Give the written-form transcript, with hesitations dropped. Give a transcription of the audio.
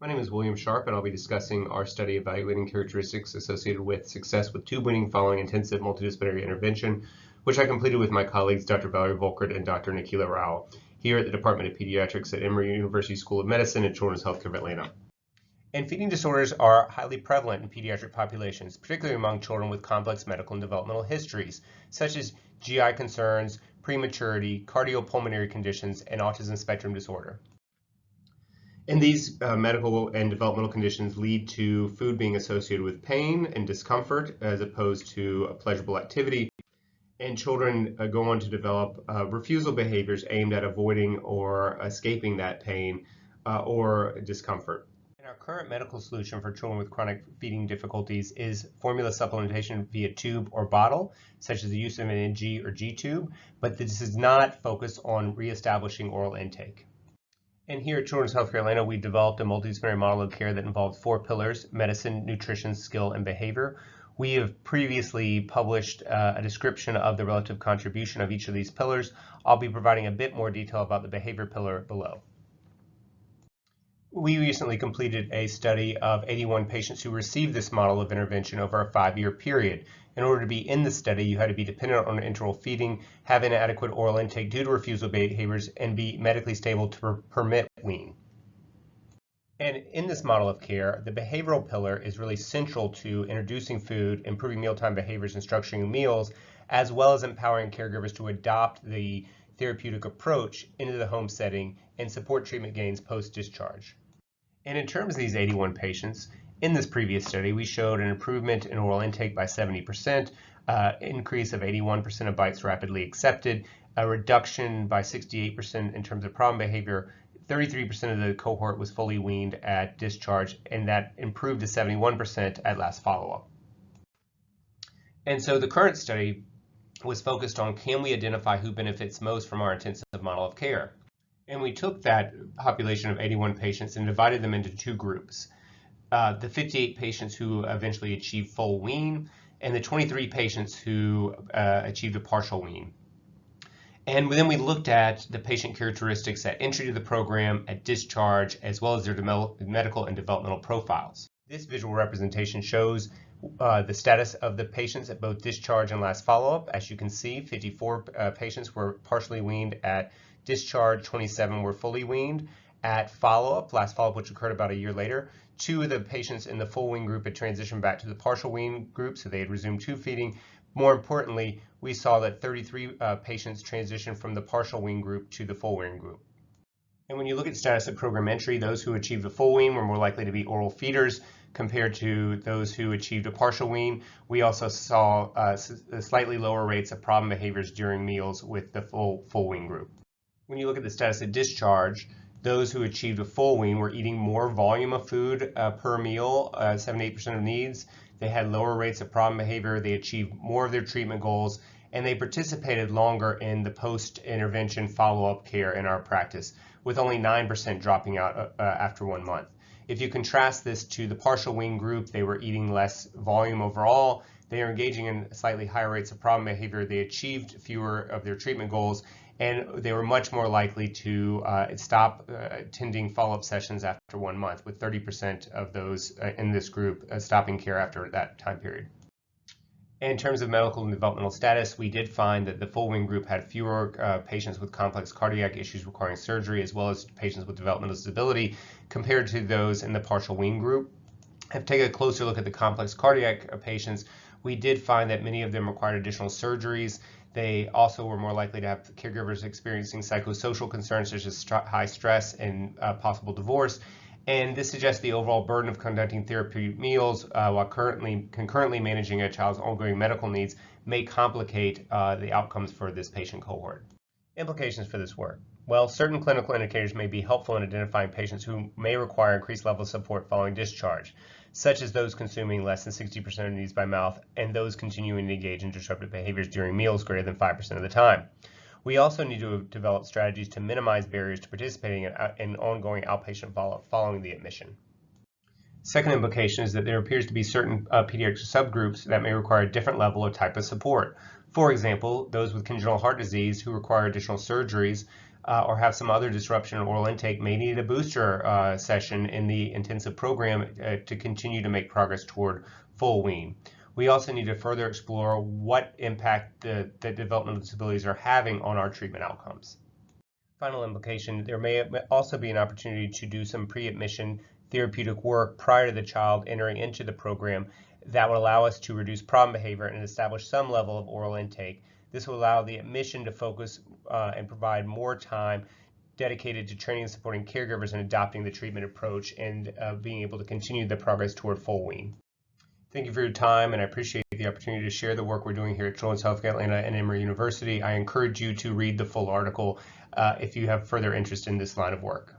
My name is William Sharp, and I'll be discussing our study evaluating characteristics associated with success with tube weaning following intensive multidisciplinary intervention, which I completed with my colleagues Dr. Valerie Volkert and Dr. Nikila Rao here at the Department of Pediatrics at Emory University School of Medicine and Children's Healthcare of Atlanta. And feeding disorders are highly prevalent in pediatric populations, particularly among children with complex medical and developmental histories, such as GI concerns, prematurity, cardiopulmonary conditions, and autism spectrum disorder. And these medical and developmental conditions lead to food being associated with pain and discomfort as opposed to a pleasurable activity. And children go on to develop refusal behaviors aimed at avoiding or escaping that pain or discomfort. And our current medical solution for children with chronic feeding difficulties is formula supplementation via tube or bottle, such as the use of an NG or G tube, but this does not focus on reestablishing oral intake. And here at Children's Healthcare Atlanta, we developed a multidisciplinary model of care that involves 4 pillars: medicine, nutrition, skill, and behavior. We have previously published a description of the relative contribution of each of these pillars. I'll be providing a bit more detail about the behavior pillar below. We recently completed a study of 81 patients who received this model of intervention over a 5-year period. In order to be in the study, you had to be dependent on enteral feeding, have inadequate oral intake due to refusal behaviors, and be medically stable to permit wean. And in this model of care, the behavioral pillar is really central to introducing food, improving mealtime behaviors, and structuring meals, as well as empowering caregivers to adopt the therapeutic approach into the home setting and support treatment gains post-discharge. And in terms of these 81 patients, in this previous study, we showed an improvement in oral intake by 70%, increase of 81% of bites rapidly accepted, a reduction by 68% in terms of problem behavior, 33% of the cohort was fully weaned at discharge, and that improved to 71% at last follow-up. And so the current study was focused on, can we identify who benefits most from our intensive model of care? And we took that population of 81 patients and divided them into 2 groups. The 58 patients who eventually achieved full wean, and the 23 patients who achieved a partial wean. And then we looked at the patient characteristics at entry to the program, at discharge, as well as their medical and developmental profiles. This visual representation shows the status of the patients at both discharge and last follow-up. As you can see, 54 patients were partially weaned at discharge, 27 were fully weaned. At follow-up, last follow-up, which occurred about a year later, 2 of the patients in the full wean group had transitioned back to the partial wean group, so they had resumed tube feeding. More importantly, we saw that 33 patients transitioned from the partial wean group to the full wean group. And when you look at status at program entry, those who achieved a full wean were more likely to be oral feeders compared to those who achieved a partial wean. We also saw slightly lower rates of problem behaviors during meals with the full wean group. When you look at the status at discharge, those who achieved a full wean were eating more volume of food per meal, 78% of needs. They had lower rates of problem behavior. They achieved more of their treatment goals, and they participated longer in the post-intervention follow-up care in our practice, with only 9% dropping out after 1 month. If you contrast this to the partial wean group, they were eating less volume overall. They are engaging in slightly higher rates of problem behavior. They achieved fewer of their treatment goals, and they were much more likely to stop attending follow-up sessions after 1 month, with 30% of those in this group stopping care after that time period. In terms of medical and developmental status, we did find that the full wean group had fewer patients with complex cardiac issues requiring surgery, as well as patients with developmental disability, compared to those in the partial wean group. If we take a closer look at the complex cardiac patients, we did find that many of them required additional surgeries. They also were more likely to have caregivers experiencing psychosocial concerns such as high stress and possible divorce. And this suggests the overall burden of conducting therapeutic meals while concurrently managing a child's ongoing medical needs may complicate the outcomes for this patient cohort. Implications for this work. Well, certain clinical indicators may be helpful in identifying patients who may require increased level of support following discharge, such as those consuming less than 60% of needs by mouth and those continuing to engage in disruptive behaviors during meals greater than 5% of the time. We also need to develop strategies to minimize barriers to participating in ongoing outpatient follow-up following the admission. Second implication is that there appears to be certain pediatric subgroups that may require a different level or type of support. For example, those with congenital heart disease who require additional surgeries or have some other disruption in oral intake may need a booster session in the intensive program to continue to make progress toward full wean. We also need to further explore what impact the developmental disabilities are having on our treatment outcomes. Final implication, there may also be an opportunity to do some pre-admission therapeutic work prior to the child entering into the program that would allow us to reduce problem behavior and establish some level of oral intake. This will allow the admission to focus and provide more time dedicated to training and supporting caregivers in adopting the treatment approach and being able to continue the progress toward full wean. Thank you for your time, and I appreciate the opportunity to share the work we're doing here at Children's Healthcare Atlanta and Emory University. I encourage you to read the full article if you have further interest in this line of work.